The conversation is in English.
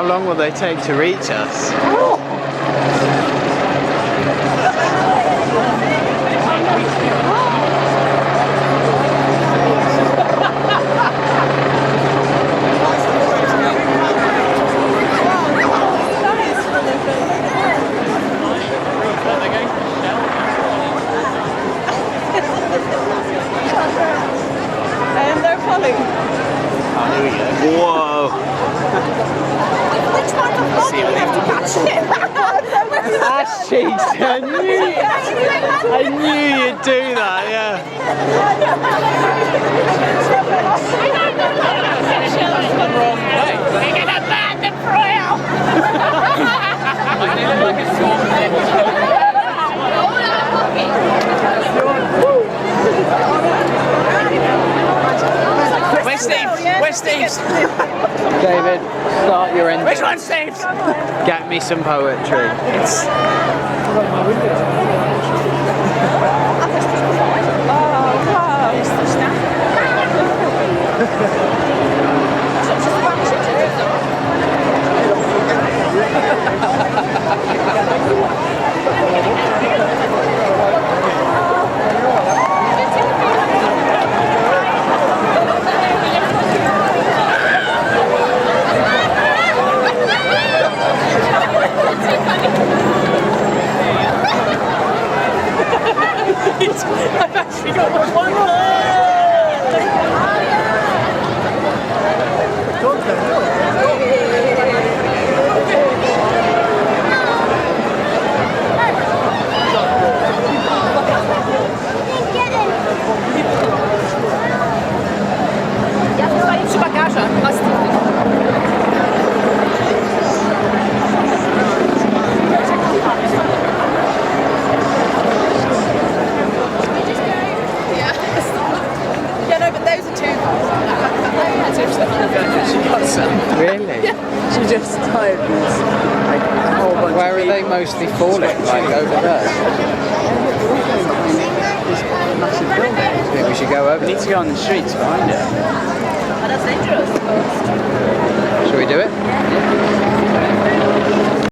long will they take to reach us? And they're falling. Oh, here we go. Whoa! Which part of body you have to catch it? Ass cheeks! I knew you'd do that, yeah. We're gonna ban the prayer! Where's Steve? Where's Steve? David, start your engine. Which one's Steve's? Get me some poetry. I've actually got one more. Ja zostaję przy bagażach. Yeah, no, but those are two. She got some. Really? Yeah. She just typed like a whole bunch Where of are they mostly falling? Like over there? massive building. I think we should go over. We need to go on the streets to find it. Oh, that's dangerous. Should we do it?